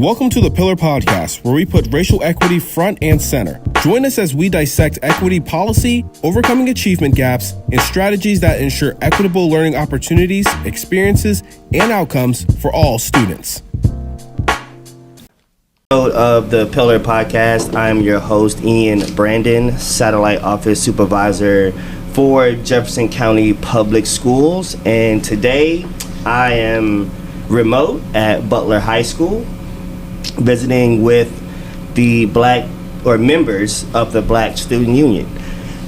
Welcome to the Pillar Podcast, where we put racial equity front and center. Join us as we dissect equity policy, overcoming achievement gaps, and strategies that ensure equitable learning opportunities, experiences, and outcomes for all students. Of the Pillar Podcast, I'm your host, Ian Brandon, Satellite Office Supervisor for Jefferson County Public Schools. And today I am remote at Butler High School, visiting with the members of the Black Student Union.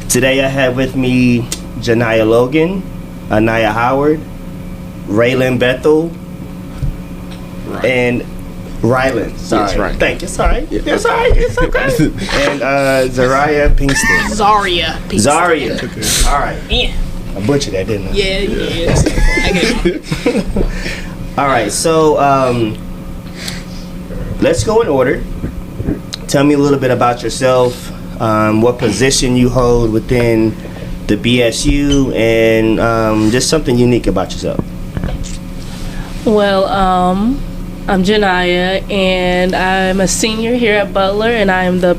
Today I have with me Janiyah Logan, Anaya Howard, Raylan Bethel, and Rylan. Sorry. That's right. Thank you. Sorry. Yeah. It's all right. It's okay. And Zaria Pinkston. Zaria Pinkston. Zaria. All right. Yeah. I butchered that, didn't I? Yeah, you did. I get it. All right. So let's go in order. Tell me a little bit about yourself, what position you hold within the BSU, and just something unique about yourself. Well, I'm Janiyah, and I'm a senior here at Butler, and I am the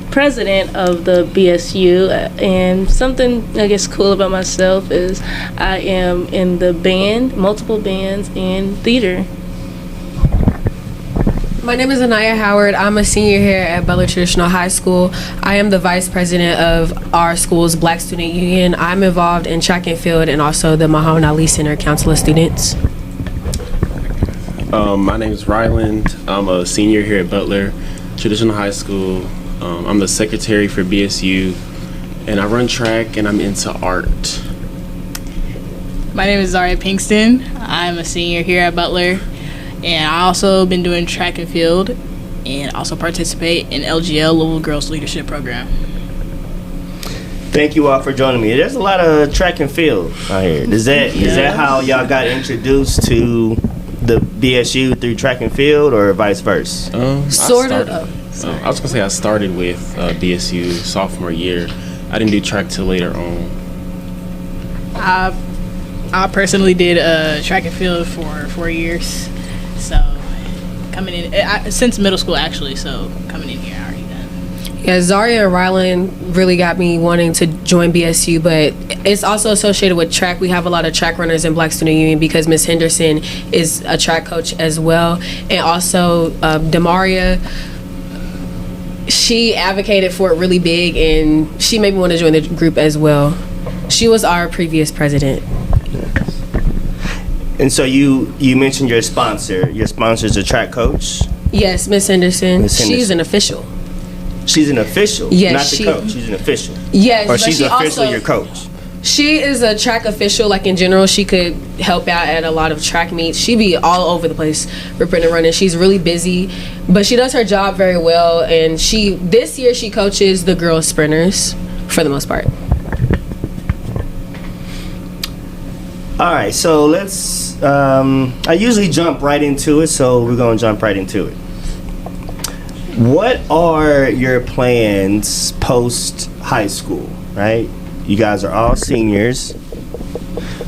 president of the BSU. And something I guess cool about myself is I am in the band, multiple bands, and theater. My name is Anaya Howard. I'm a senior here at Butler Traditional High School. I am the vice president of our school's Black Student Union. I'm involved in track and field and also the Muhammad Ali Center Council of Students. My name is Ryland. I'm a senior here at Butler Traditional High School. I'm the secretary for BSU, and I run track, and I'm into art. My name is Zaria Pinkston. I'm a senior here at Butler, and I also been doing track and field, and also participate in LGL Louisville Girls Leadership Program. Thank you all for joining me. There's a lot of track and field out here. Is that how y'all got introduced to the BSU through track and field, or vice versa? I was gonna say I started with BSU sophomore year. I didn't do track till later on. I personally did track and field for 4 years, so coming in since middle school actually. So coming in here, I already done. Yeah, Zaria and Rylan really got me wanting to join BSU, but it's also associated with track. We have a lot of track runners in Black Student Union because Miss Henderson is a track coach as well, and also Demaria. She advocated for it really big, and she made me want to join the group as well. She was our previous president. And so you mentioned your sponsor. Your sponsor's a track coach? Yes, Miss Henderson. She's an official. She's an official? Yes, not the coach. She's an official? Yes. Or she's officially also, your coach? She is a track official. Like in general, she could help out at a lot of track meets. She be all over the place ripping and running. She's really busy, but she does her job very well. And this year she coaches the girls sprinters for the most part. All right, so let's. I usually jump right into it, so we're gonna jump right into it. What are your plans post high school? Right, you guys are all seniors.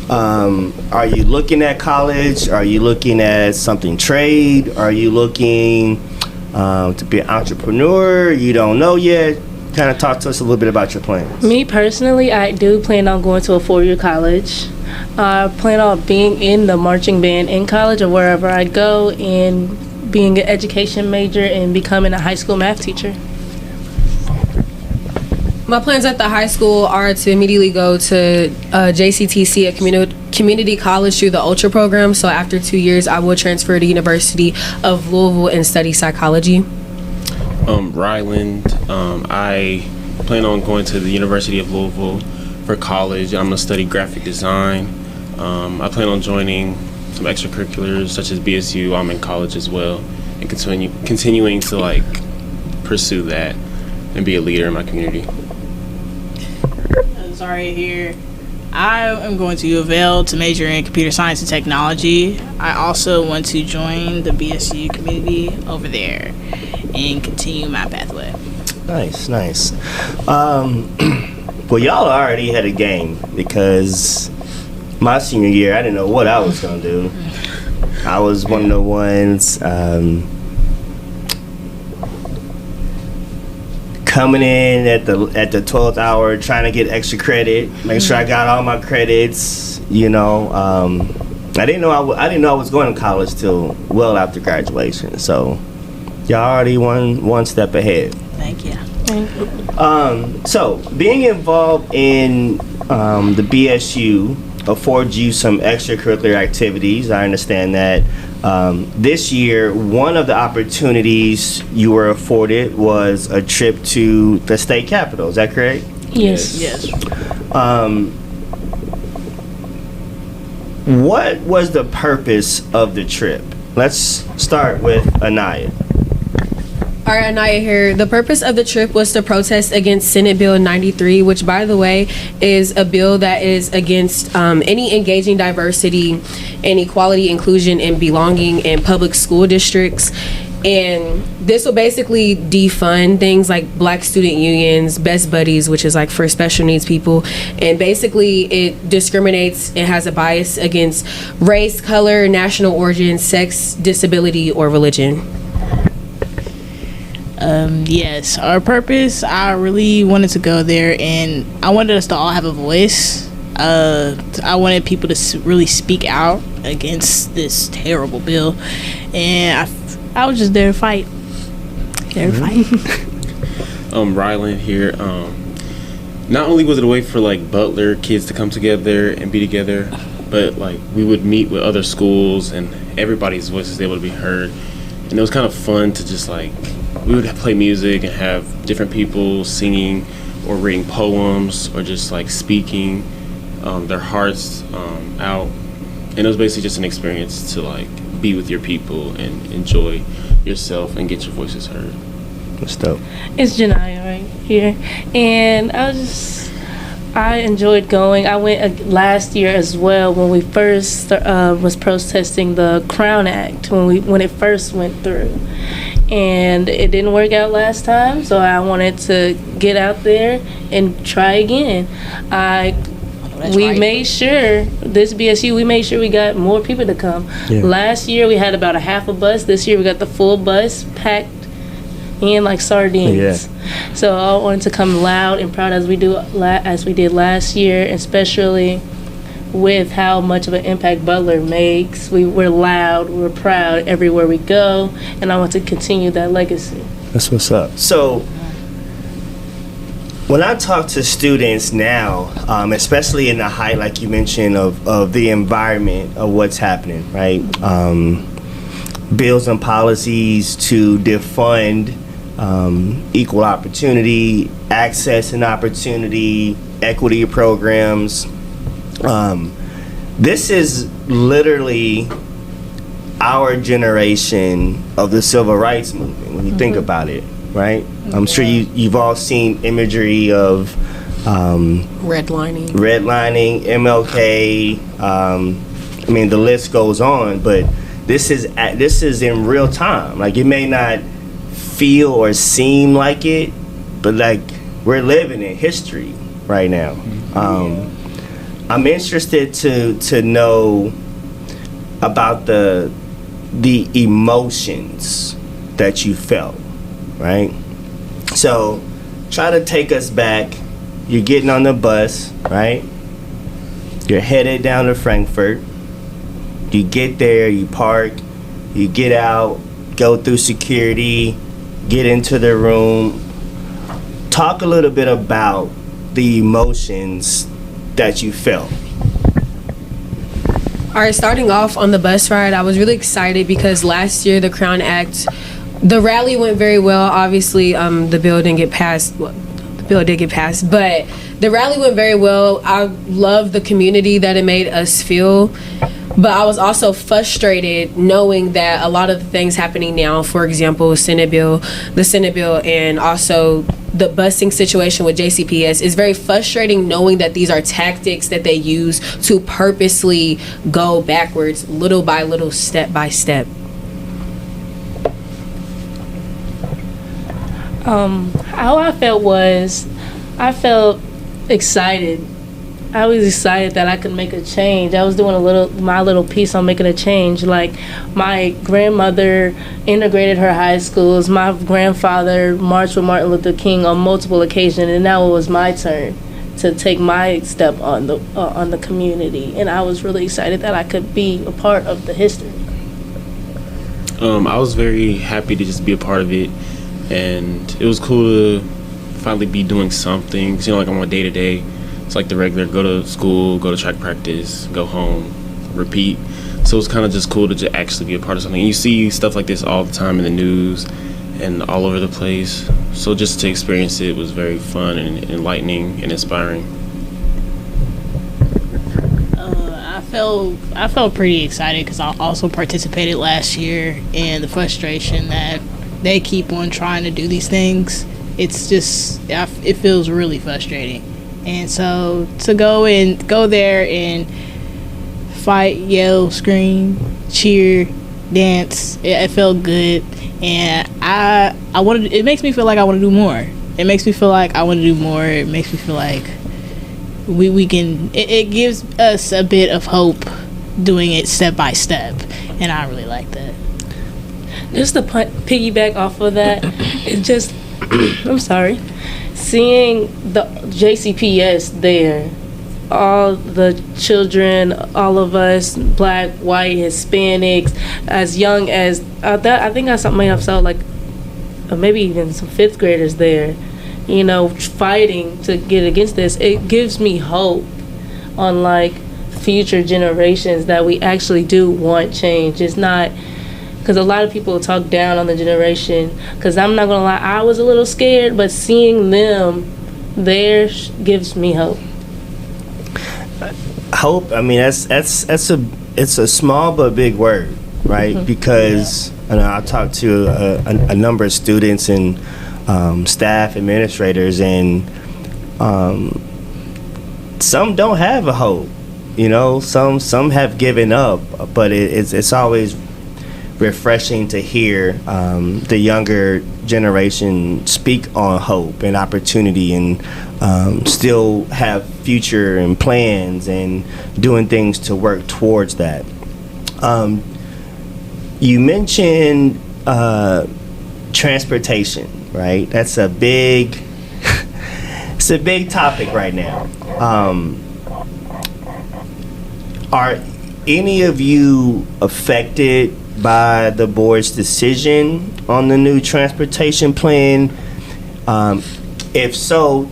Are you looking at college? Are you looking at something trade? Are you looking to be an entrepreneur? You don't know yet. Kind of talk to us a little bit about your plans. Me personally, I do plan on going to a 4-year college. I plan on being in the marching band in college or wherever I go, and being an education major and becoming a high school math teacher. My plans at the high school are to immediately go to JCTC, a community college, through the Ultra program. So after 2 years, I will transfer to University of Louisville and study psychology. Ryland, I plan on going to the University of Louisville for college. I'm gonna study graphic design. I plan on joining some extracurriculars such as BSU. I'm in college as well, and continuing to pursue that and be a leader in my community. Zaria here. I am going to UofL to major in computer science and technology. I also want to join the BSU community over there and continue my pathway. Nice. Well, y'all already had a game, because my senior year, I didn't know what I was going to do. I was one of the ones coming in at the 12th hour, trying to get extra credit, make sure I got all my credits. You know, I didn't know I was going to college till well after graduation. So y'all already one step ahead. Thank you. So being involved in the BSU affords you some extracurricular activities. I understand that. This year, one of the opportunities you were afforded was a trip to the state capitol. Is that correct? Yes. Yes. What was the purpose of the trip? Let's start with Anaya. All right, Anaya here. The purpose of the trip was to protest against Senate Bill 93, which, by the way, is a bill that is against any engaging diversity and equality, inclusion, and belonging in public school districts. And this will basically defund things like Black student unions, Best Buddies, which is like for special needs people. And basically it discriminates and has a bias against race, color, national origin, sex, disability, or religion. Yes, our purpose, I really wanted to go there, and I wanted us to all have a voice. I wanted people to really speak out against this terrible bill, and I was just there to fight. Ryland here. Not only was it a way for like Butler kids to come together and be together, but like we would meet with other schools and everybody's voice was able to be heard, and it was kind of fun to just like we would play music and have different people singing or reading poems or just like speaking their hearts out, and it was basically just an experience to like be with your people and enjoy yourself and get your voices heard. That's dope. It's Janiyah right here, and I enjoyed going. I went last year as well when we first was protesting the Crown Act when it first went through, and it didn't work out last time. So I wanted to get out there and try again. Made sure this BSU. We made sure we got more people to come. Yeah. Last year we had about a half a bus. This year we got the full bus packed in like sardines. Yeah. So I wanted to come loud and proud as we did last year, especially with how much of an impact Butler makes. We're loud, we're proud everywhere we go, and I want to continue that legacy. That's what's up. So when I talk to students now, especially in the height, like you mentioned, of the environment of what's happening, right? Bills and policies to defund equal opportunity, access and opportunity, equity programs. This is literally our generation of the civil rights movement when you think about it, right? I'm sure you've all seen imagery of redlining, MLK. I mean, the list goes on, but this is in real time. Like, it may not feel or seem like it, but like we're living in history right now. I'm interested to know about the emotions that you felt, right? So try to take us back. You're getting on the bus, right? You're headed down to Frankfurt. You get there, you park, you get out, go through security, get into the room. Talk a little bit about the emotions that you felt. All right, starting off on the bus ride, I was really excited because last year the Crown Act, the rally went very well. Obviously, the bill didn't get passed. Well, the bill did get passed, but the rally went very well. I love the community that it made us feel. But I was also frustrated knowing that a lot of the things happening now, for example, the Senate bill, and also the busing situation with JCPS, is very frustrating knowing that these are tactics that they use to purposely go backwards, little by little, step by step. How I felt was, I felt excited I was excited that I could make a change. I was doing my little piece on making a change. Like, my grandmother integrated her high schools. My grandfather marched with Martin Luther King on multiple occasions, and now it was my turn to take my step on the community. And I was really excited that I could be a part of the history. I was very happy to just be a part of it, and it was cool to finally be doing something. 'Cause, like, I'm on day to day. It's like the regular go to school, go to track practice, go home, repeat. So it's kind of just cool to just actually be a part of something. And you see stuff like this all the time in the news and all over the place. So just to experience it was very fun and enlightening and inspiring. I felt pretty excited because I also participated last year, and the frustration that they keep on trying to do these things, it's just, it feels really frustrating. And so to go there and fight, yell, scream, cheer, dance, it felt good. And it makes me feel like I want to do more. It makes me feel like I want to do more. It makes me feel like we can, it gives us a bit of hope doing it step by step. And I really like that. Just to piggyback off of that, it just, I'm sorry, seeing the JCPS there, all the children, all of us, black, white, Hispanics, as young as, I think I may have saw like maybe even some 5th graders there, fighting to get against this. It gives me hope on like future generations that we actually do want change. It's not, because a lot of people talk down on the generation, because I'm not gonna lie, I was a little scared, but seeing them there gives me hope. Hope, I mean, it's a small but big word, right? Mm-hmm. Because I talked to a number of students and staff, administrators, and some don't have a hope. Some have given up, but it's always refreshing to hear the younger generation speak on hope and opportunity, and still have future and plans and doing things to work towards that. You mentioned transportation, right? That's a big it's a big topic right now. Are any of you affected by the board's decision on the new transportation plan? If so,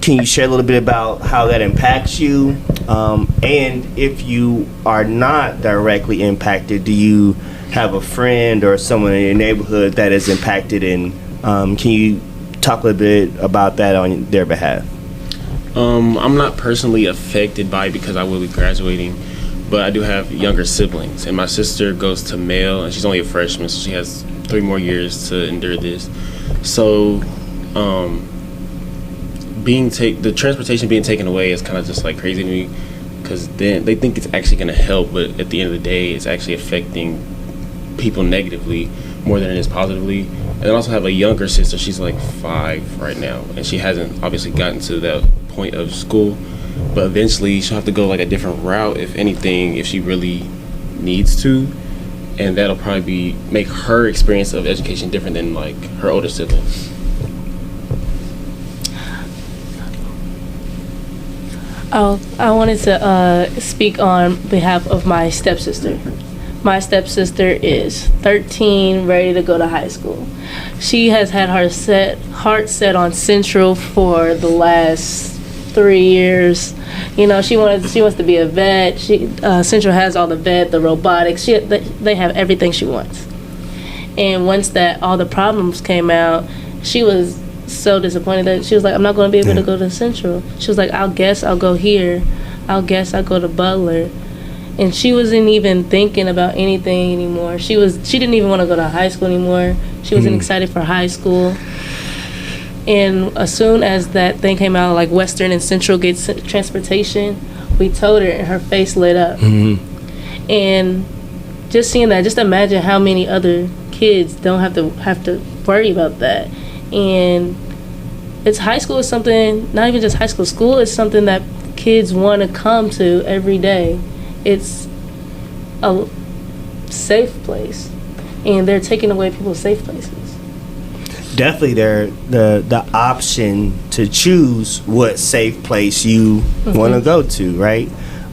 can you share a little bit about how that impacts you? And if you are not directly impacted, do you have a friend or someone in your neighborhood that is impacted? And can you talk a little bit about that on their behalf? I'm not personally affected by it because I will be graduating, but I do have younger siblings, and my sister goes to Male, and she's only a freshman, so she has 3 more years to endure this. So the transportation being taken away is kind of just like crazy to me, because then they think it's actually going to help, but at the end of the day, it's actually affecting people negatively more than it is positively. And I also have a younger sister. She's like 5 right now, and she hasn't obviously gotten to that point of school, but eventually she'll have to go like a different route, if anything, if she really needs to, and that'll probably make her experience of education different than like her older siblings. Oh, I wanted to speak on behalf of my stepsister. My stepsister is 13, ready to go to high school. She has had her heart set on Central for the last 3 years. She wants to be a vet. Central has all the vet, the robotics. They have everything she wants. And once all the problems came out, she was so disappointed that she was like, I'm not going to be able to go to Central. She was like, I'll go here. I'll go to Butler. And she wasn't even thinking about anything anymore. She didn't even want to go to high school anymore. She wasn't excited for high school. And as soon as that thing came out, like Western and Central gets transportation, we told her, and her face lit up. Mm-hmm. And just seeing that, just imagine how many other kids don't have to worry about that. And high school is something, not even just high school is something that kids want to come to every day. It's a safe place, and they're taking away people's safe places. Definitely, the option to choose what safe place you want to go to, right?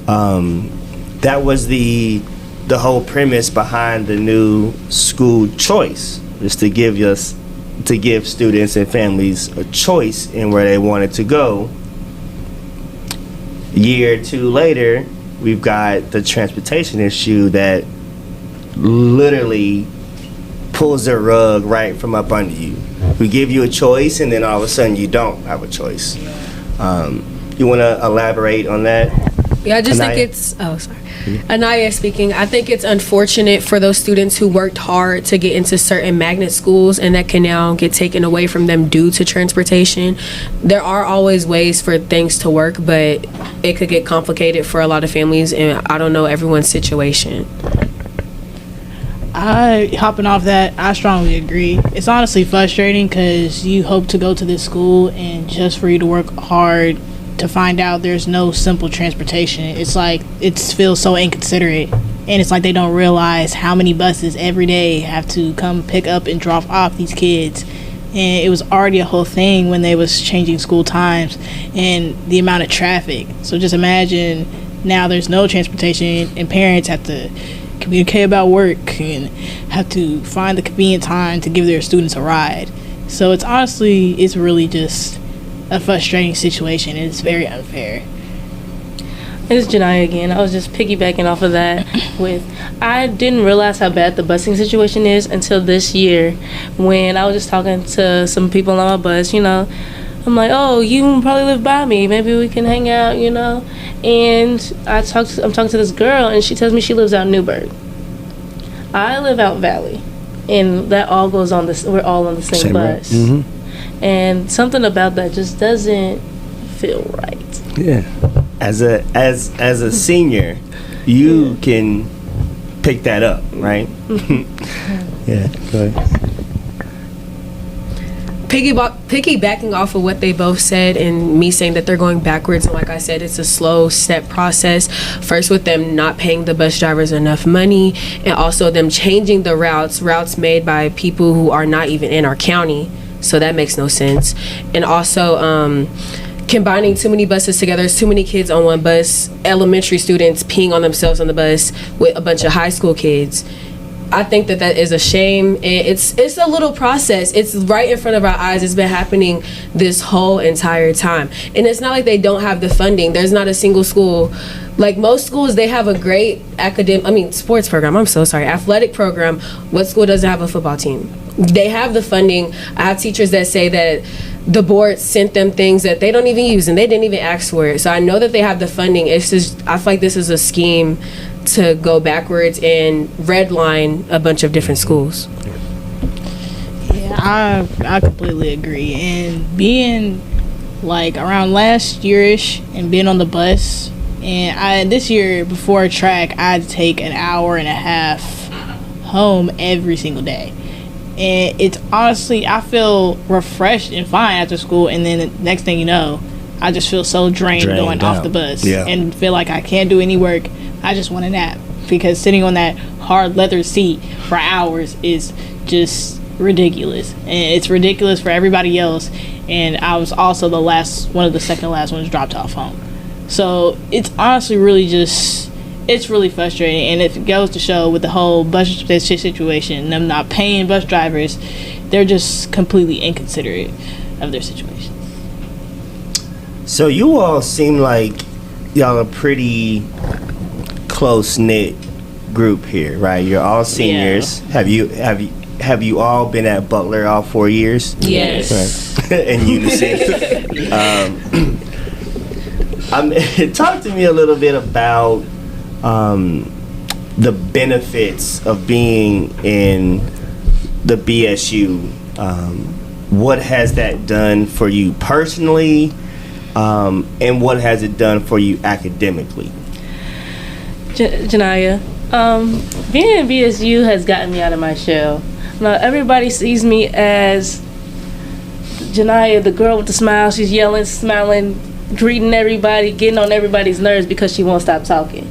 That was the whole premise behind the new school choice, is to give students and families a choice in where they wanted to go. Year or two later, we've got the transportation issue that literally pulls the rug right from up under you. We give you a choice, and then all of a sudden you don't have a choice. You want to elaborate on that? Yeah, I just Anaya? think it's, oh, sorry. Anaya speaking. I think it's unfortunate for those students who worked hard to get into certain magnet schools, and that can now get taken away from them due to transportation. There are always ways for things to work, but it could get complicated for a lot of families, and I don't know everyone's situation. Hopping off that, I strongly agree. It's honestly frustrating because you hope to go to this school, and just for you to work hard to find out there's no simple transportation, it's like it feels so inconsiderate, and it's like they don't realize how many buses every day have to come pick up and drop off these kids. And it was already a whole thing when they was changing school times and the amount of traffic. So just imagine now there's no transportation, and parents have to communicate about work and have to find the convenient time to give their students a ride. So it's really just a frustrating situation, and it's very unfair. It's Janiyah again. I was just piggybacking off of that I didn't realize how bad the busing situation is until this year, when I was just talking to some people on my bus, I'm like, oh, you probably live by me, maybe we can hang out, and I'm talking to this girl, and she tells me she lives out in Newburgh. I live out Valley, and that all goes on this, we're all on the same bus. Mm-hmm. And something about that just doesn't feel right. Yeah. As a senior, you can pick that up, right? Yeah, go ahead. Piggybacking off of what they both said, and me saying that they're going backwards, and like I said, it's a slow step process. First, with them not paying the bus drivers enough money, and also them changing the routes made by people who are not even in our county, so that makes no sense. And also combining too many buses together, too many kids on one bus, elementary students peeing on themselves on the bus with a bunch of high school kids. I think that is a shame, and it's a little process. It's right in front of our eyes. It's been happening this whole entire time, and it's not like they don't have the funding. There's not a single school, like most schools, they have a great sports program. I'm so sorry, athletic program. What school doesn't have a football team? They have the funding. I have teachers that say that the board sent them things that they don't even use, and they didn't even ask for it. So I know that they have the funding. It's just, I feel like this is a scheme to go backwards and redline a bunch of different schools. Yeah, I completely agree. And being like around last year-ish and being on the bus, and this year before track, I'd take an hour and a half home every single day. And it's honestly, I feel refreshed and fine after school, and then the next thing you know, I just feel so drained going off the bus, and feel like I can't do any work. I just want a nap, because sitting on that hard leather seat for hours is just ridiculous, and it's ridiculous for everybody else. And I was also one of the second last ones dropped off home. So it's honestly really it's really frustrating, and it goes to show with the whole bus situation, them not paying bus drivers, they're just completely inconsiderate of their situations. So you all seem like y'all are pretty close-knit group here, right? You're all seniors. Yeah. Have you all been at Butler all 4 years? Yes. Right. In unison. Talk to me a little bit about the benefits of being in the BSU. What has that done for you personally, and what has it done for you academically? Janiyah, being in BSU has gotten me out of my shell. Now, everybody sees me as Janiyah, the girl with the smile. She's yelling, smiling, greeting everybody, getting on everybody's nerves because she won't stop talking.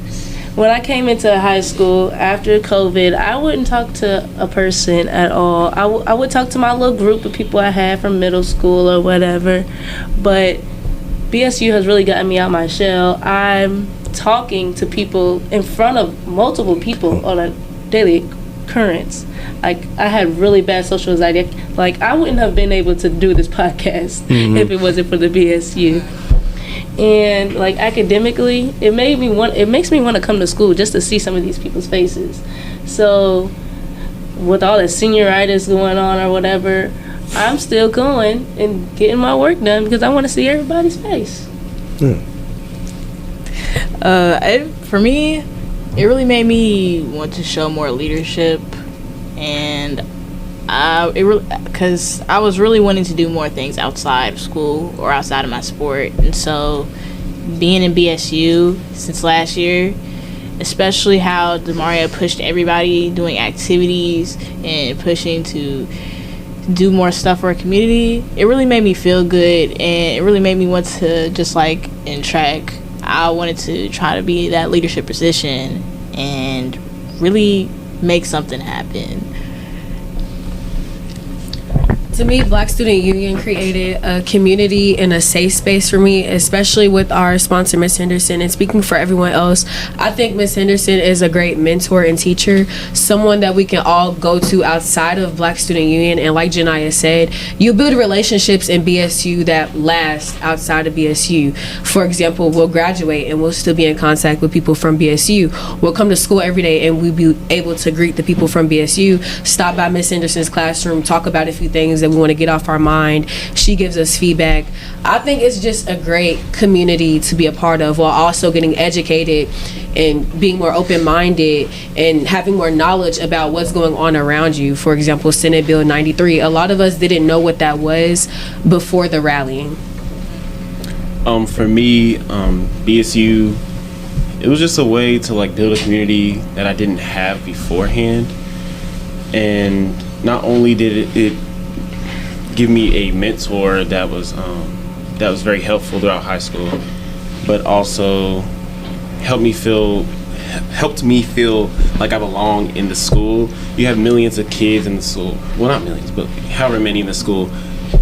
When I came into high school after COVID, I wouldn't talk to a person at all. I would talk to my little group of people I had from middle school or whatever. But BSU has really gotten me out my shell. I'm talking to people in front of multiple people on a daily occurrence. Like, I had really bad social anxiety. Like, I wouldn't have been able to do this podcast if it wasn't for the BSU. And like, academically, it makes me want to come to school just to see some of these people's faces. So with all the senioritis going on or whatever, I'm still going and getting my work done because I want to see everybody's face. For me, it really made me want to show more leadership, and because I was really wanting to do more things outside of school or outside of my sport. And so being in BSU since last year, especially how Demaria pushed everybody doing activities and pushing to do more stuff for our community, it really made me feel good, and it really made me want to, just like in track, I wanted to try to be that leadership position and really make something happen. To me, Black Student Union created a community and a safe space for me, especially with our sponsor, Miss Henderson. And speaking for everyone else, I think Miss Henderson is a great mentor and teacher, someone that we can all go to outside of Black Student Union. And like Janiyah said, you build relationships in BSU that last outside of BSU. For example, we'll graduate and we'll still be in contact with people from BSU. We'll come to school every day and we'll be able to greet the people from BSU, stop by Miss Henderson's classroom, talk about a few things that we want to get off our mind. She gives us feedback. I think it's just a great community to be a part of, while also getting educated and being more open-minded and having more knowledge about what's going on around you. For example, Senate Bill 93, a lot of us didn't know what that was before the rallying. For me, BSU, it was just a way to like build a community that I didn't have beforehand. And not only did it give me a mentor that was very helpful throughout high school, but also helped me feel like I belong in the school. You have millions of kids in the school. Well, not millions, but however many in the school.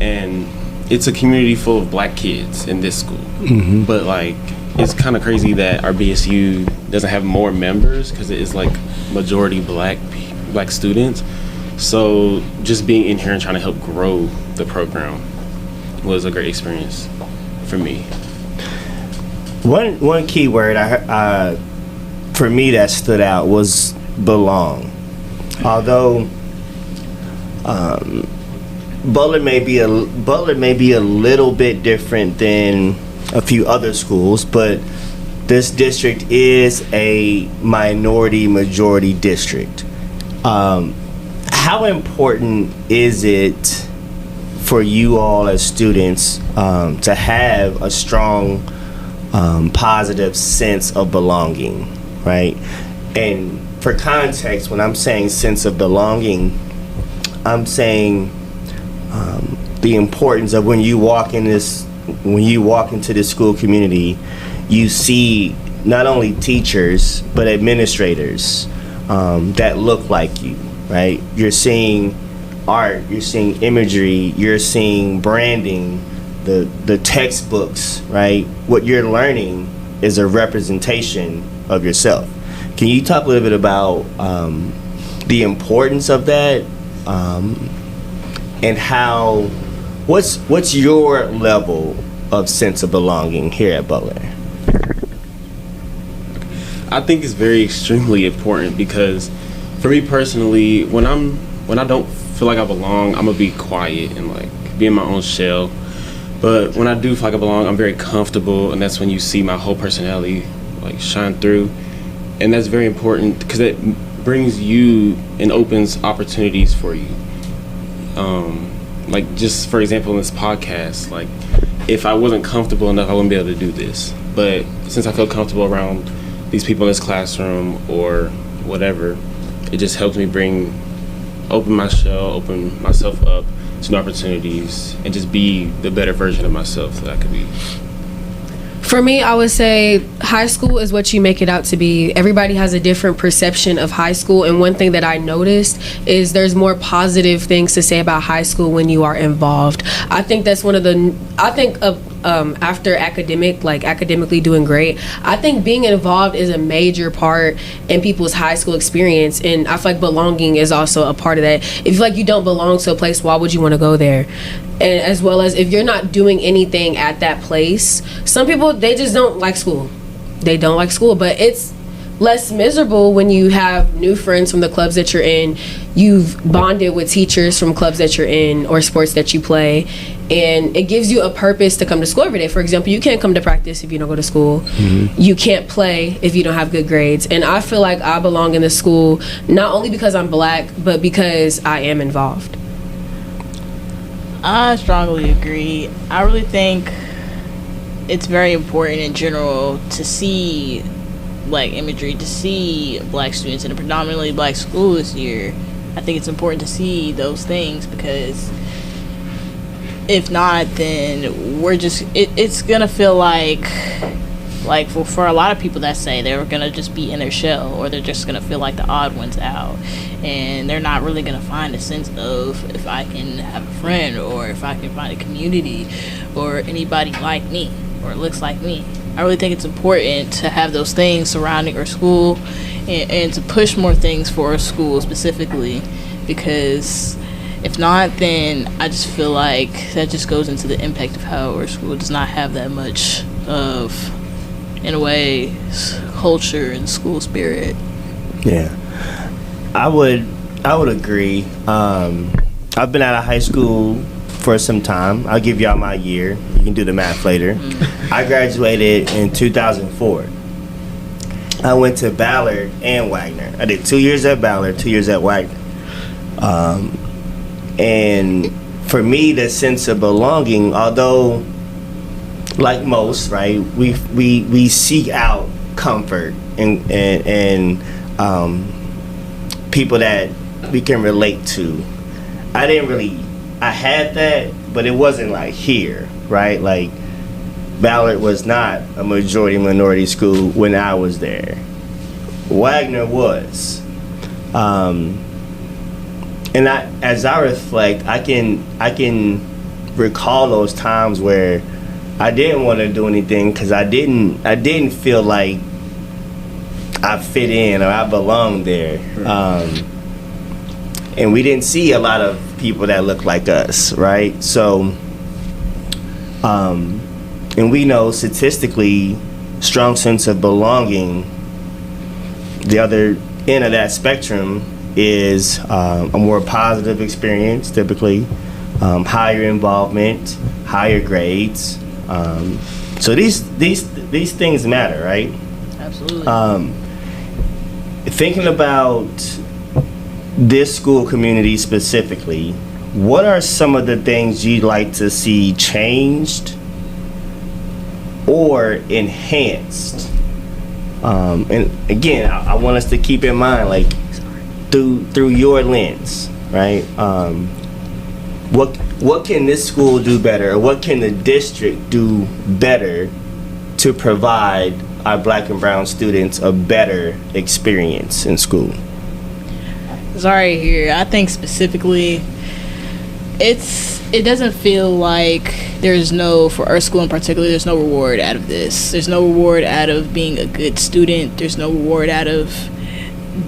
And it's a community full of Black kids in this school. Mm-hmm. But like, it's kind of crazy that our BSU doesn't have more members because it is like majority Black students. So just being in here and trying to help grow the program was a great experience for me. One key word for me that stood out was belong. Although Butler may be a little bit different than a few other schools, but this district is a majority district. How important is it for you all as students to have a strong, positive sense of belonging, right? And for context, when I'm saying sense of belonging, I'm saying the importance of when you walk into this school community, you see not only teachers but administrators that look like you. Right? You're seeing art, you're seeing imagery, you're seeing branding, the textbooks, right? What you're learning is a representation of yourself. Can you talk a little bit about the importance of that, and how, what's your level of sense of belonging here at Butler? I think it's very extremely important because for me personally, when I don't feel like I belong, I'm gonna be quiet and like be in my own shell. But when I do feel like I belong, I'm very comfortable, and that's when you see my whole personality like shine through. And that's very important because it brings you and opens opportunities for you. Like just for example in this podcast, like if I wasn't comfortable enough, I wouldn't be able to do this. But since I feel comfortable around these people in this classroom or whatever, it just helps me open my shell, open myself up to new opportunities, and just be the better version of myself that I could be. For me, I would say high school is what you make it out to be. Everybody has a different perception of high school, and one thing that I noticed is there's more positive things to say about high school when you are involved. I think that's one of the, I think of after academically doing great, I think being involved is a major part in people's high school experience, and I feel like belonging is also a part of that. If you feel like you don't belong to a place, why would you want to go there? And as well as if you're not doing anything at that place, some people, they just don't like school. They don't like school, but it's less miserable when you have new friends from the clubs that you're in. You've bonded with teachers from clubs that you're in or sports that you play, and it gives you a purpose to come to school every day. For example, you can't come to practice if you don't go to school. You can't play if you don't have good grades. And I feel like I belong in this school not only because I'm black, but because I am involved. I strongly agree. I really think it's very important in general to see black imagery, to see black students in a predominantly black school this year. I think it's important to see those things, because if not, then we're just, it's gonna feel like for a lot of people that say they're gonna just be in their shell, or they're just gonna feel like the odd ones out, and they're not really gonna find a sense of if I can have a friend, or if I can find a community, or anybody like me or looks like me. I really think it's important to have those things surrounding our school, and to push more things for our school specifically, because if not, then I just feel like that just goes into the impact of how our school does not have that much of, in a way, culture and school spirit. Yeah, I would agree. I've been out of high school for some time. I'll give y'all my year. You can do the math later. I graduated in 2004. I went to Ballard and Wagner. I did 2 years at Ballard, 2 years at Wagner. And for me, the sense of belonging, although like most, right, we seek out comfort and people that we can relate to. I had that, but it wasn't like here, right? Like Ballard was not a majority minority school when I was there. Wagner was. And as I reflect, I can recall those times where I didn't want to do anything because I didn't feel like I fit in or I belonged there. And we didn't see a lot of people that look like us, right? So, and we know statistically, strong sense of belonging, the other end of that spectrum is a more positive experience, typically, higher involvement, higher grades. So these things matter, right? Absolutely. Thinking about this school community specifically, what are some of the things you'd like to see changed or enhanced? And again, I want us to keep in mind, like, through your lens, right? What can this school do better, or what can the district do better to provide our black and brown students a better experience in school? Zari here. I think specifically, it doesn't feel like for our school in particular, there's no reward out of this. There's no reward out of being a good student. There's no reward out of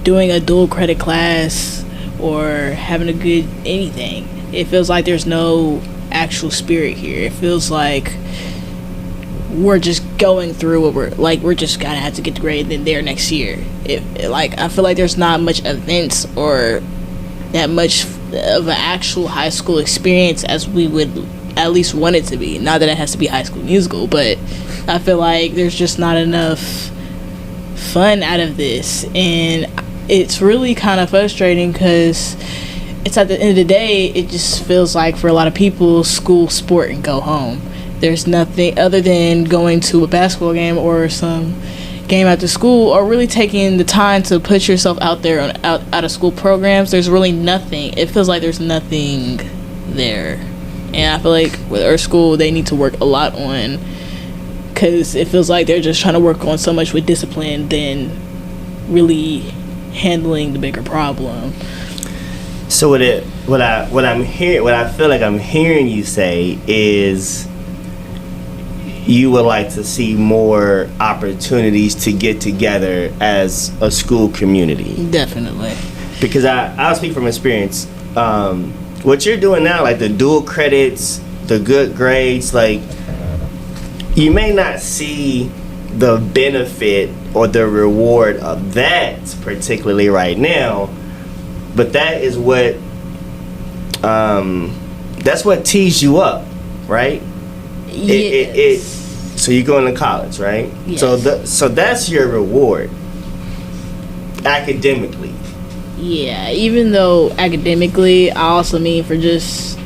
doing a dual credit class or having a good anything. It feels like there's no actual spirit here. It feels like we're just going through we're just gonna have to get the grade then there next year. I feel like there's not much events or that much of an actual high school experience as we would at least want it to be. Not that it has to be High School Musical, but I feel like there's just not enough fun out of this, and it's really kind of frustrating because it's at the end of the day, it just feels like for a lot of people, school, sport, and go home. There's nothing other than going to a basketball game or some game after school, or really taking the time to put yourself out there on out of school programs. There's really nothing. It feels like there's nothing there. And I feel like with our school, they need to work a lot on because it feels like they're just trying to work on so much with discipline than really handling the bigger problem. So what I feel like I'm hearing you say is you would like to see more opportunities to get together as a school community. Definitely. Because I'll speak from experience. What you're doing now, like the dual credits, the good grades, like you may not see the benefit or the reward of that particularly right now, but that is what that's what tees you up, right? Yes. So you're going to college, right? Yes. So that's your reward academically. Yeah, even though academically, I also mean for just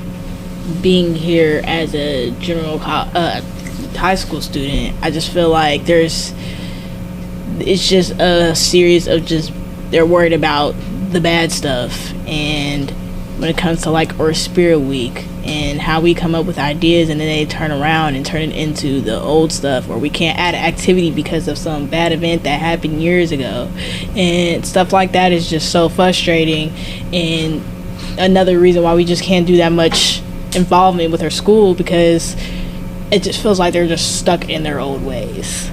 being here as a general high school student, I just feel like it's just a series of just, they're worried about the bad stuff. And when it comes to like our Spirit Week and how we come up with ideas and then they turn around and turn it into the old stuff, or we can't add an activity because of some bad event that happened years ago, and stuff like that is just so frustrating. And another reason why we just can't do that much involvement with our school, because it just feels like they're just stuck in their old ways.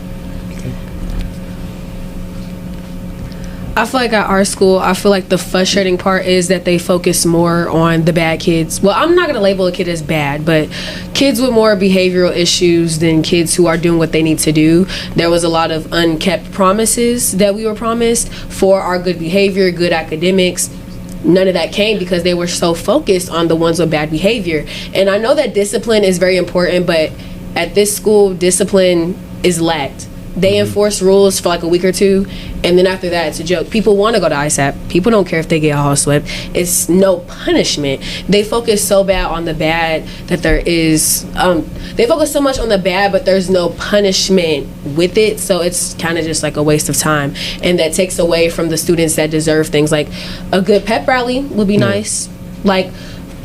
I feel like at our school, I feel like the frustrating part is that they focus more on the bad kids. Well, I'm not going to label a kid as bad, but kids with more behavioral issues than kids who are doing what they need to do. There was a lot of unkept promises that we were promised for our good behavior, good academics. None of that came because they were so focused on the ones with bad behavior. And I know that discipline is very important, but at this school, discipline is lacked. They enforce rules for like a week or two, and then after that, it's a joke. People want to go to ISAP. People don't care if they get hall swept. It's no punishment. They focus so bad on the bad that there is, they focus so much on the bad, but there's no punishment with it. So it's kind of just like a waste of time. And that takes away from the students that deserve things like a good pep rally would be nice. Like,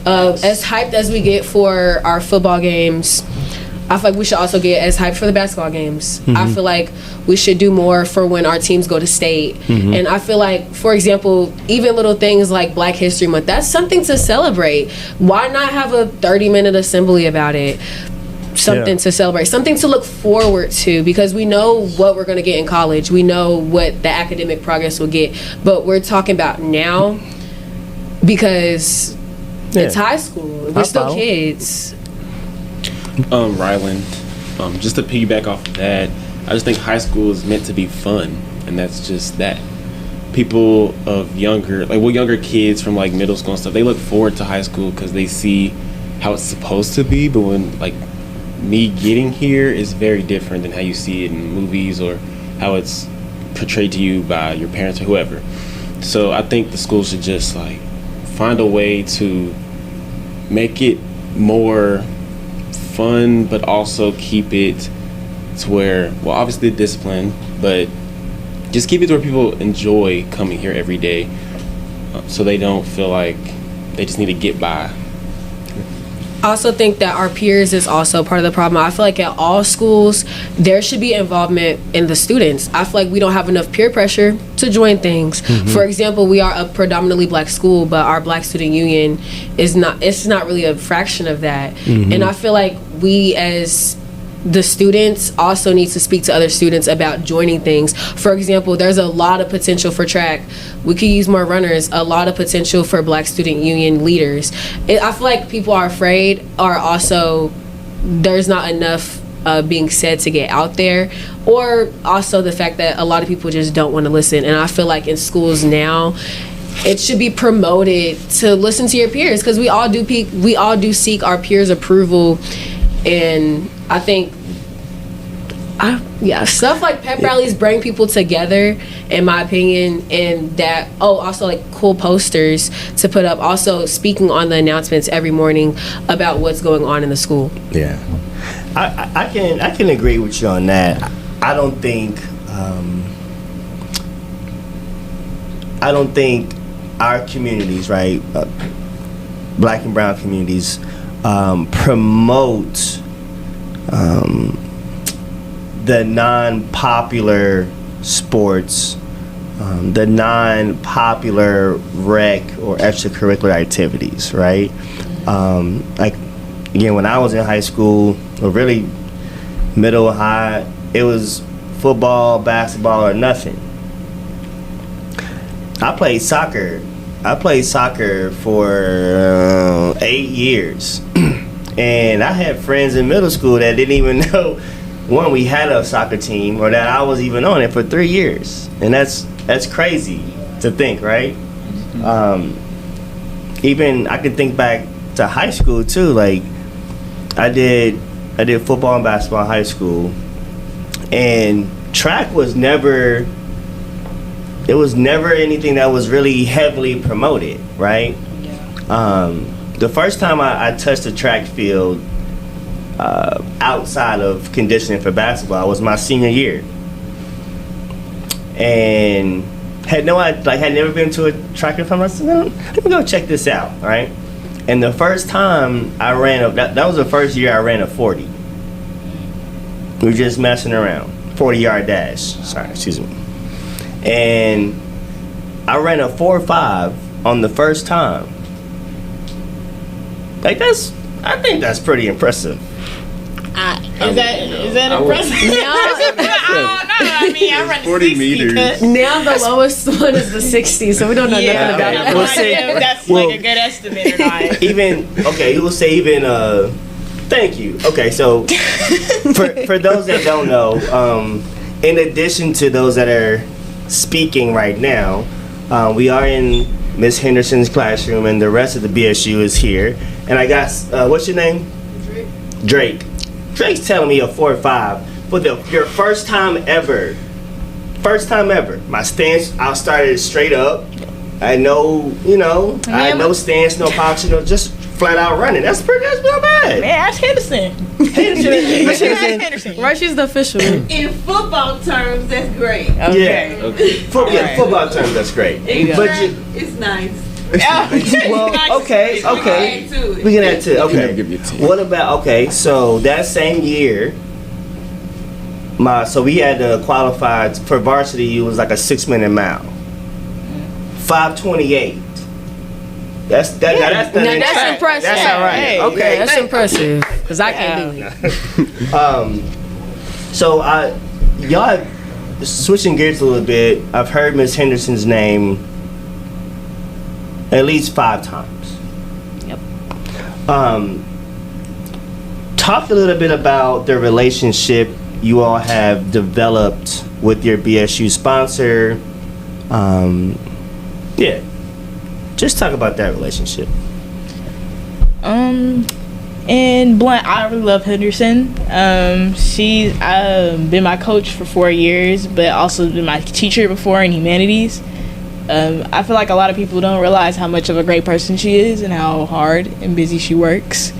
as hyped as we get for our football games, I feel like we should also get as hyped for the basketball games. I feel like we should do more for when our teams go to state. And I feel like, for example, even little things like Black History Month, that's something to celebrate. Why not have a 30-minute assembly about it? Something to celebrate, something to look forward to, because we know what we're going to get in college. We know what the academic progress will get. But we're talking about now because it's high school. We're still kids. Ryland, just to piggyback off of that, I just think high school is meant to be fun, and that's just that. People of younger kids from like middle school and stuff, they look forward to high school because they see how it's supposed to be. But when like me getting here is very different than how you see it in movies or how it's portrayed to you by your parents or whoever. So I think the school should just like find a way to make it more fun, but also keep it to where, well, obviously discipline, but just keep it to where people enjoy coming here every day, so they don't feel like they just need to get by. I also think that our peers is also part of the problem. I feel like at all schools, there should be involvement in the students. I feel like we don't have enough peer pressure to join things. For example, we are a predominantly Black school, but our Black Student Union it's not really a fraction of that. And I feel like we as the students also need to speak to other students about joining things. For example, there's a lot of potential for track. We could use more runners. A lot of potential for Black Student Union leaders. I feel like people are afraid, or also there's not enough being said to get out there, or also the fact that a lot of people just don't want to listen. And I feel like in schools now, it should be promoted to listen to your peers, because we all do seek our peers' approval. And I think, stuff like pep rallies bring people together, in my opinion, and that, also like cool posters to put up, also speaking on the announcements every morning about what's going on in the school. Yeah, I can agree with you on that. I don't think our communities, right, Black and brown communities, promote the non-popular sports, the non-popular rec or extracurricular activities, right? Like, again, when I was in high school, or really middle, high, it was football, basketball, or nothing. I played soccer for 8 years. And I had friends in middle school that didn't even know, one, we had a soccer team, or that I was even on it for 3 years. And that's crazy to think, right? Even I can think back to high school too. Like, I did football and basketball in high school, and track was never anything that was really heavily promoted, right? The first time I touched a track field outside of conditioning for basketball was my senior year, and had never been to a track and field. I said, let me go check this out, right? And the first time I ran that was the first year I ran a 40. We were just messing around, 40-yard dash. Sorry, excuse me. And I ran a 4.5 on the first time. Like, I think that's pretty impressive. Is that impressive? I mean, I run 40 meters. Now the lowest one is the 60, so we don't know nothing about it. We'll say, that's like a good estimate or not. Thank you. Okay, so for those that don't know, in addition to those that are speaking right now, we are in Miss Henderson's classroom, and the rest of the BSU is here. And I got, what's your name? Drake. Drake's telling me a 4.5 for your first time ever. First time ever. My stance, I started straight up. I had no stance, no posture, just flat out running. That's not bad. Man, that's Henderson. Henderson. Right, she's the official. In football terms, that's great. Yeah. Football terms, that's great. It's nice. Well, okay. We can add to it. Okay. What about, so that same year, so we had to qualify for varsity. It was like a 6-minute mile. 5:28. That's impressive. That's all right. Hey, okay, yeah, that's impressive. Cause I can't do it. So y'all, switching gears a little bit. I've heard Miss Henderson's name at least 5 times. Yep. Talk a little bit about the relationship you all have developed with your BSU sponsor. Yeah. Just talk about that relationship. And blunt, I really love Henderson. She's been my coach for 4 years, but also been my teacher before in humanities. I feel like a lot of people don't realize how much of a great person she is and how hard and busy she works.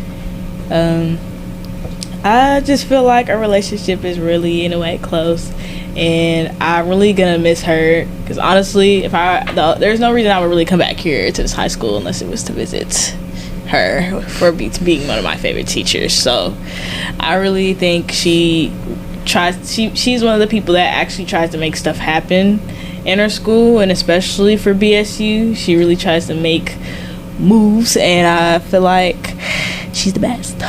I just feel like our relationship is really, in a way, close. And I'm really gonna miss her, because honestly, there's no reason I would really come back here to this high school unless it was to visit her for being one of my favorite teachers. So I really think she's one of the people that actually tries to make stuff happen in her school, and especially for BSU. She really tries to make moves, and I feel like she's the best.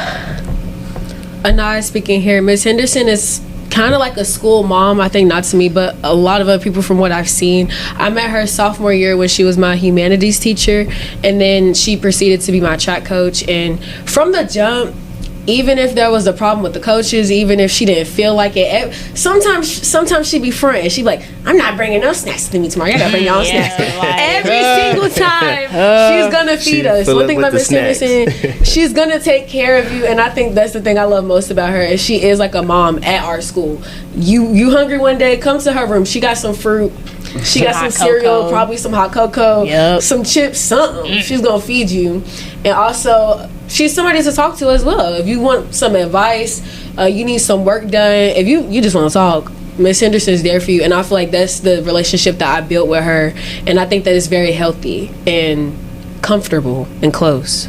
Anaya speaking here. Miss Henderson is kind of like a school mom, I think, not to me, but a lot of other people from what I've seen. I met her sophomore year when she was my humanities teacher, and then she proceeded to be my track coach. And from the jump, even if there was a problem with the coaches, even if she didn't feel like it, sometimes she'd be front and she'd be like, I'm not bringing no snacks to me tomorrow. I gotta bring y'all snacks. Every single time, she's gonna feed us. One thing about Miss Henderson, she's gonna take care of you, and I think that's the thing I love most about her, is she is like a mom at our school. You hungry one day, come to her room. She got some fruit. She got some cereal, probably some hot cocoa, some chips, something. She's gonna feed you. And also, she's somebody to talk to as well. If you want some advice, you need some work done, if you just want to talk, Miss Henderson is there for you. And I feel like that's the relationship that I built with her, and I think that it's very healthy and comfortable and close.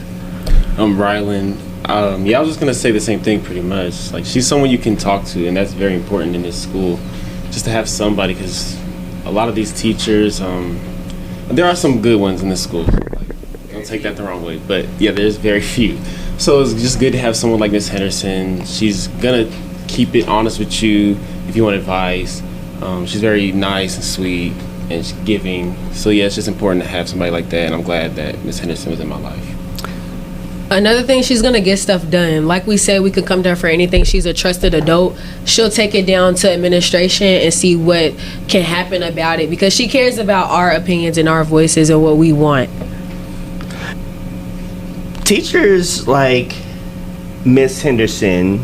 Ryland, Yeah, I was just gonna say the same thing pretty much. Like, she's someone you can talk to, and that's very important in this school, just to have somebody, because a lot of these teachers, there are some good ones in this school. Like, don't take that the wrong way, but yeah, there's very few. So it's just good to have someone like Miss Henderson. She's gonna keep it honest with you if you want advice. She's very nice and sweet and giving. So yeah, it's just important to have somebody like that, and I'm glad that Miss Henderson was in my life. Another thing, she's gonna get stuff done. Like we said, we could come to her for anything. She's a trusted adult. She'll take it down to administration and see what can happen about it, because she cares about our opinions and our voices and what we want. Teachers like Miss Henderson,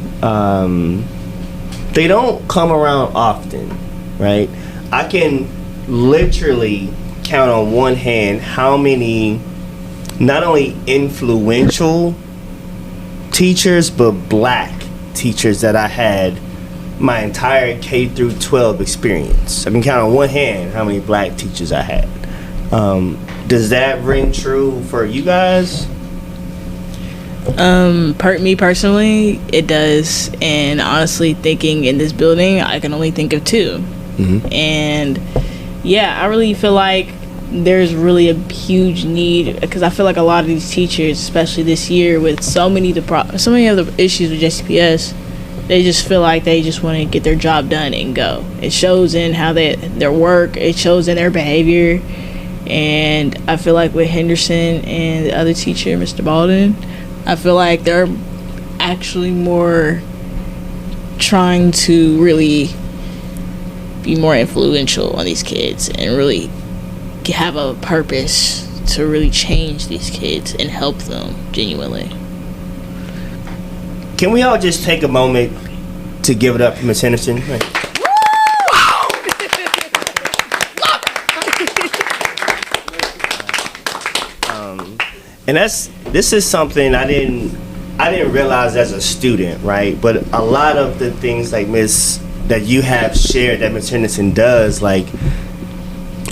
they don't come around often, right? I can literally count on one hand how many not only influential teachers, but black teachers that I had my entire K through 12 experience. I can count on one hand how many black teachers I had. Does that ring true for you guys? Me personally, it does. And honestly, thinking in this building, I can only think of two. Mm-hmm. And yeah, I really feel like there's really a huge need, because I feel like a lot of these teachers, especially this year, with so many of the issues with JCPS, they just feel like they just want to get their job done and go. It shows in how their work, it shows in their behavior. And I feel like with Henderson and the other teacher, Mr. Baldwin, I feel like they're actually more trying to really be more influential on these kids and really have a purpose to really change these kids and help them genuinely. Can we all just take a moment to give it up for Miss Henderson? And this is something I didn't realize as a student, right? But a lot of the things like that you have shared that Miss Henderson does, like,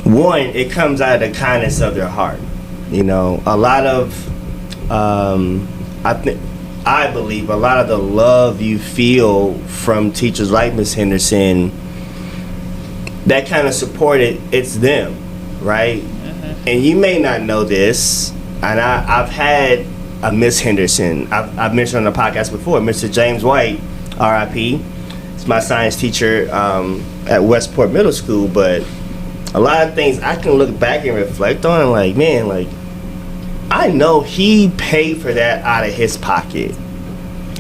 one, it comes out of the kindness of their heart. You know, a lot of I believe a lot of the love you feel from teachers like Miss Henderson, that kind of support, it's them, right? Mm-hmm. And you may not know this, and I've had a Miss Henderson. I've mentioned on the podcast before, Mr. James White, RIP. It's my science teacher at Westport Middle School, but a lot of things I can look back and reflect on, and like, man, like, I know he paid for that out of his pocket.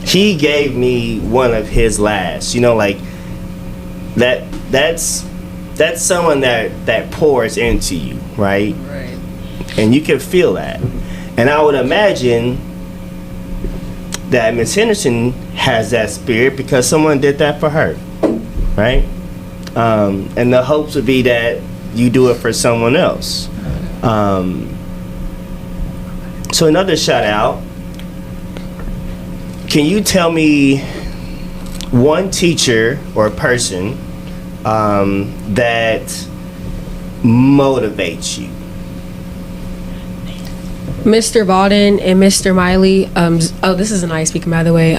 He gave me one of his last, you know, like, that's someone that pours into you, right? Right. And you can feel that. And I would imagine that Miss Henderson has that spirit because someone did that for her, right? And the hopes would be that you do it for someone else. So another shout out. Can you tell me one teacher or person that motivates you? Mr. Baldwin and Mr. Miley. This is a nice speaker, by the way.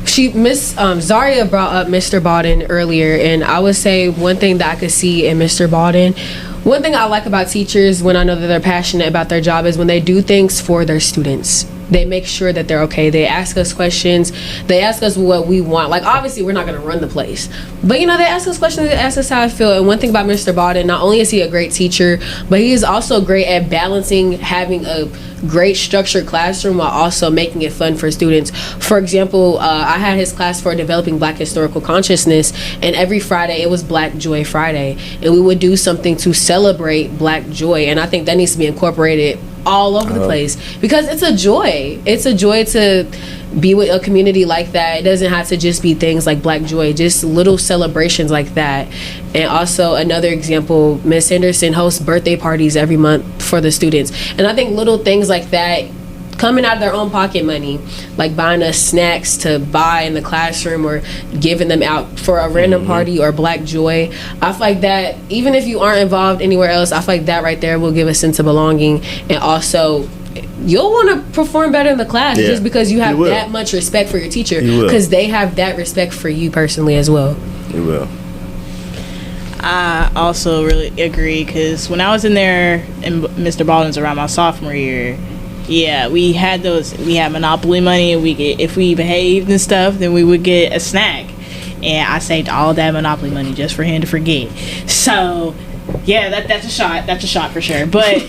Zaria brought up Mr. Baldwin earlier, and I would say one thing that I could see in Mr. Baldwin, one thing I like about teachers when I know that they're passionate about their job, is when they do things for their students. They make sure that they're okay. They ask us questions. They ask us what we want. Like, obviously, we're not going to run the place. But, you know, they ask us questions. They ask us how I feel. And one thing about Mr. Baldwin, not only is he a great teacher, but he is also great at balancing having a great structured classroom while also making it fun for students. For example, I had his class for developing Black historical consciousness, and every Friday it was Black Joy Friday, and we would do something to celebrate Black joy. And I think that needs to be incorporated all over the place, because it's a joy. It's a joy to be with a community like that. It doesn't have to just be things like Black joy, just little celebrations like that. And also another example, Miss Henderson hosts birthday parties every month for the students. And I think little things like that, coming out of their own pocket money, like buying us snacks to buy in the classroom or giving them out for a random party or Black joy, I feel like that, even if you aren't involved anywhere else, I feel like that right there will give a sense of belonging and also you'll want to perform better in the class Yeah. just because you have You will. that much respect for your teacher, You will. because they have that respect for you personally as well. You will. I also really agree, because when I was in there in Mr. Baldwin's around my sophomore year, yeah, we had Monopoly money, and if we behaved and stuff, then we would get a snack. And I saved all that Monopoly money just for him to forget. So, yeah, that's a shot. That's a shot for sure. But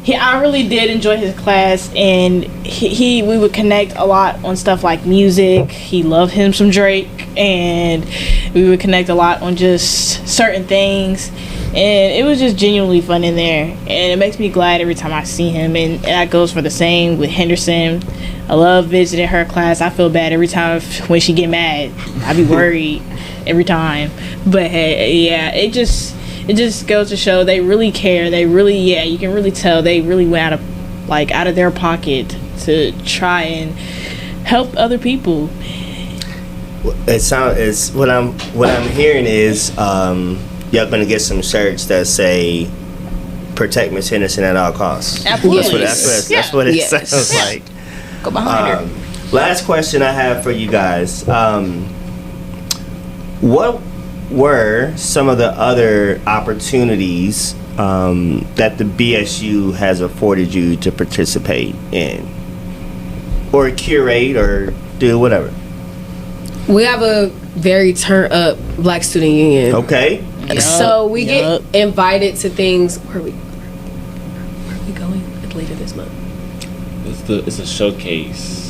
I really did enjoy his class, and we would connect a lot on stuff like music. He loved him some Drake, and we would connect a lot on just certain things. And it was just genuinely fun in there, and it makes me glad every time I see him. And that goes for the same with Henderson. I love visiting her class. I feel bad every time when she get mad. I be worried every time. But hey, yeah, it just goes to show they really care. They really, yeah, you can really tell they really went out of their pocket to try and help other people. It's what I'm hearing is y'all gonna get some shirts that say "Protect Miss Henderson at all costs." Absolutely. That's what it Yes. sounds like. Go behind her. Last question I have for you guys. What were some of the other opportunities that the BSU has afforded you to participate in? Or curate or do whatever? We have a very turn up Black Student Union. Okay. So we Yup. get invited to things. Where are we going later this month? It's a showcase.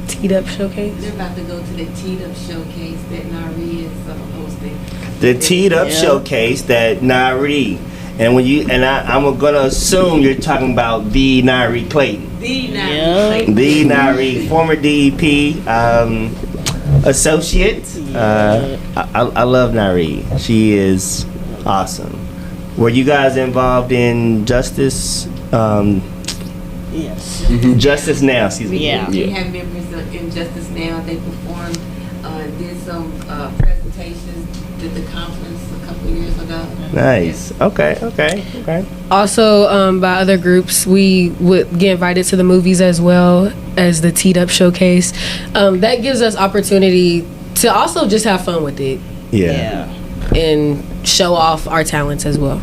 Teed Up Showcase. They're about to go to the Teed Up Showcase that Nari is hosting. The Teed Up Showcase that Nari. And I'm gonna assume you're talking about the Nari Clayton. The Nari. Yeah. The Nari, former DEP associate. I love Nari. She is awesome. Were you guys involved in Justice? Yes. Justice Now, excuse me. Yeah. We have members in Justice Now. They performed, did some presentations at the conference a couple of years ago. Nice. Okay. Also, by other groups, we would get invited to the movies as well as the Teed Up Showcase. That gives us opportunity to also just have fun with it Yeah. and show off our talents as well.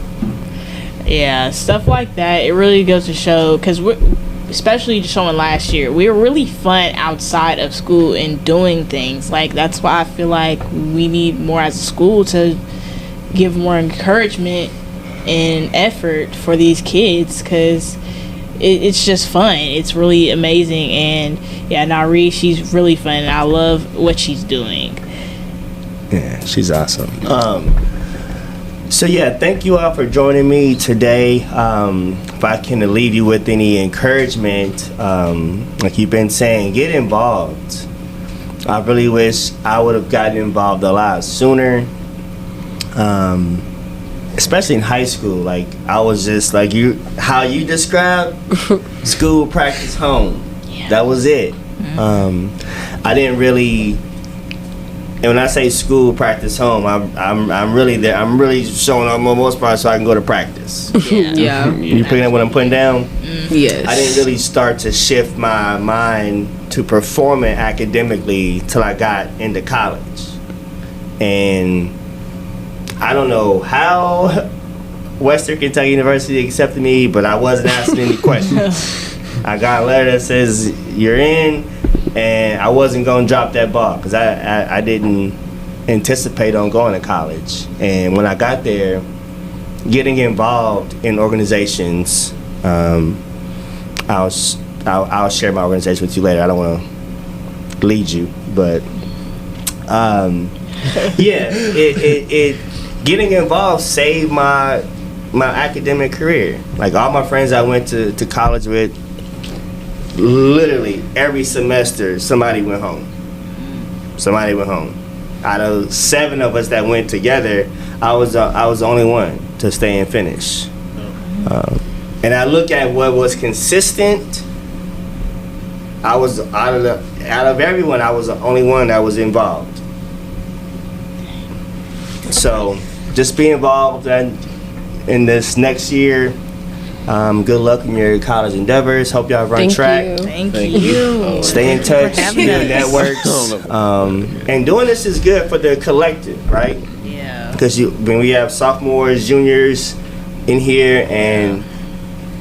Yeah, stuff like that. It really goes to show, because especially showing last year, we were really fun outside of school and doing things. Like, that's why I feel like we need more as a school to give more encouragement and effort for these kids, because it's just fun. It's really amazing. And yeah, Nari, she's really fun, and I love what she's doing. Yeah, she's awesome. So yeah, thank you all for joining me today. If I can leave you with any encouragement, like you've been saying, get involved. I really wish I would have gotten involved a lot sooner, especially in high school. Like, I was just like how you described school, practice, home. Yeah. That was it. I didn't really. And when I say school, practice, home, I'm really there. I'm really showing up for the most part so I can go to practice. Yeah. You picking up what I'm putting down? Yes. I didn't really start to shift my mind to performing academically till I got into college. And I don't know how Western Kentucky University accepted me, but I wasn't asking any questions. I got a letter that says you're in. And I wasn't going to drop that ball because I didn't anticipate on going to college. And when I got there, getting involved in organizations, I'll share my organization with you later. I don't want to lead you, but yeah, it getting involved saved my academic career. Like, all my friends I went to college with, literally every semester somebody went home. Out of 7 of us that went together, I was the only one to stay and finish. And I look at what was consistent. I was out of everyone, I was the only one that was involved. So just be involved in this next year. Good luck in your college endeavors. Hope y'all run Thank track. you. Thank you. Stay in touch, having build us. networks. And doing this is good for the collective, right? Yeah. Because when we have sophomores, juniors in here, and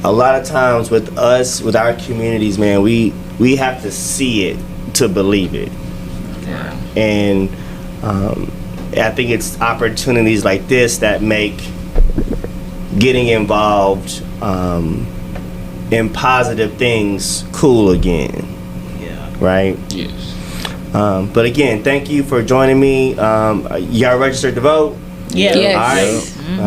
a lot of times with us, with our communities, man, we have to see it to believe it. And I think it's opportunities like this that make getting involved in positive things cool again. Yeah. Right? Yes. But again, thank you for joining me. Y'all registered to vote? Yeah. Yes. All right. All